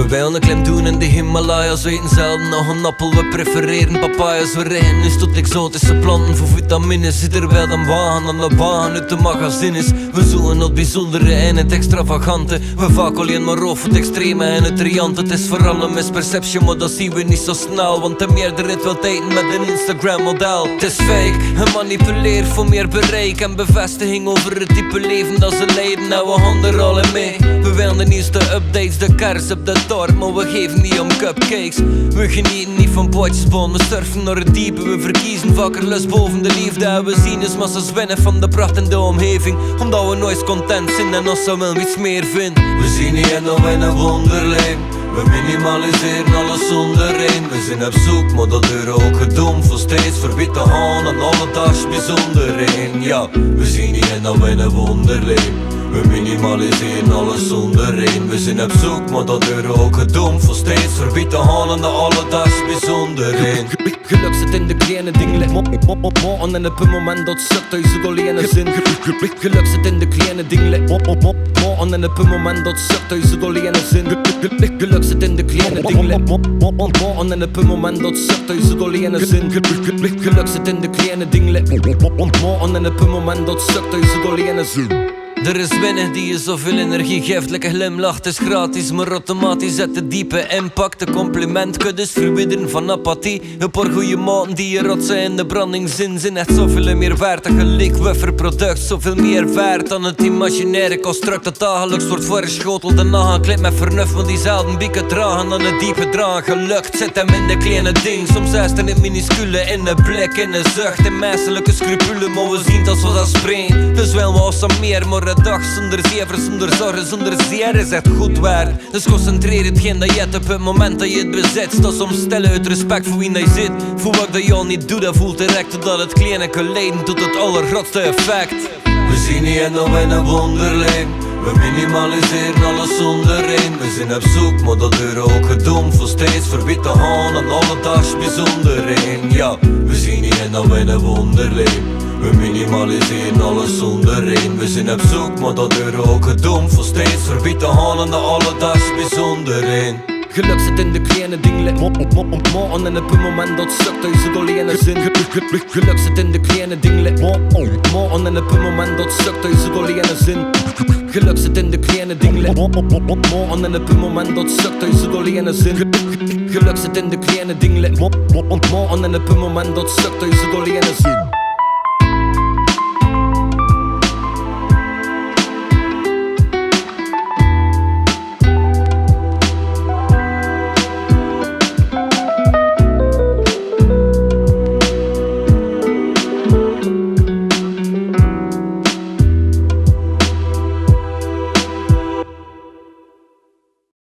We willen een klim doen in de Himalaya's, weten zelden nog een appel. We prefereren papaya's, we rijden nu tot exotische planten voor vitamines. Zit er wel een wagen aan de baan uit de magazines. We zoeken het bijzondere en het extravagante. We vaak alleen maar over het extreme en het riante. Het is vooral een misperceptie, maar dat zien we niet zo snel. Want de meerderheid wil tijd met een Instagram model. Het is fake, gemanipuleerd voor meer bereik en bevestiging over het type leven dat ze leiden. Nou, we gaan er al in mee. We willen de nieuwste updates, de kers op de dorp, maar we geven niet om cupcakes. We genieten niet van potjesbon, we surfen naar het diepe. We verkiezen vaker lust boven de liefde. En we zien dus massa's winnen van de pracht en de omgeving, omdat we nooit content zijn en ons zou wel iets meer vinden. We zien niet en dan in een wonderleen. We minimaliseren alles zonder één. We zijn op zoek, maar dat deur ook gedoemd voor steeds verbied te gaan en alledags bijzonder één. Ja, we zien niet en dan in een wonderleen. We minimaliseren alles zonder één. We zijn op zoek, maar dat deur ook gedoemd voor steeds verbied te gaan en alledags bijzonder één. Geluk zit in de kleine dingen. En op een moment dat zit thuis het alleen zin. Geluk zit in de kleine dingen. En op een moment dat zit thuis het alleen zin. Geluk zit in de kleine dingen. En op een moment dat zit thuis het alleen zin. Geluk zit in de kleine dingen. En op een moment dat zit thuis het alleen zin. Er is weinig die je zoveel energie geeft. Lekker glimlacht is gratis, maar automatisch zet de diepe impact. De compliment kuddes verbieden van apathie. Een paar goeie maten die je rotsen in de brandingszin zijn echt zoveel meer waard. Een gelijk wufferproduct, zoveel meer waard dan het imaginaire construct dat dagelijks wordt voorgeschoteld. En aangekleed met vernuft, maar die zelden bieken dragen dan het diepe dragen. Gelukt zit hem in de kleine ding. Soms is het in minuscule, in de blik, in de zucht, in menselijke scrupulen. Maar we zien het als we dat springen. Dus willen we ons aan meer, maar een dag zonder zever, zonder zorgen, zonder zeer is echt goed waard. Dus concentreer hetgeen dat je hebt op het moment dat je het bezit. Sta soms stil uit respect voor wie je zit. Voel wat dat je al niet doet, dat voelt direct totdat het kleine kan leiden tot het allergrootste effect. We zien niet en dan in een wonderleen. We minimaliseren alles zonder één. We zijn op zoek, maar dat deur ook gedoemd voor steeds verbied te gaan en alledags bijzonder één. Ja, we zien niet en dan in een wonderleen. We minimaliseren alles zonder één. We zijn op zoek, maar dat deur ook gedoemd voor steeds verbied te gaan en alledags bijzonder één. Geluk zit in de kleine dingen. En op een moment dat zit thuis het alleen zin. Geluk zit in de kleine dingen. En op een moment dat zit thuis het alleen zin. Geluk zit in de kleine dingen. En op een moment dat zit thuis het alleen zin. Geluk zit in de kleine dingen. En op een moment dat zit thuis het alleen zin.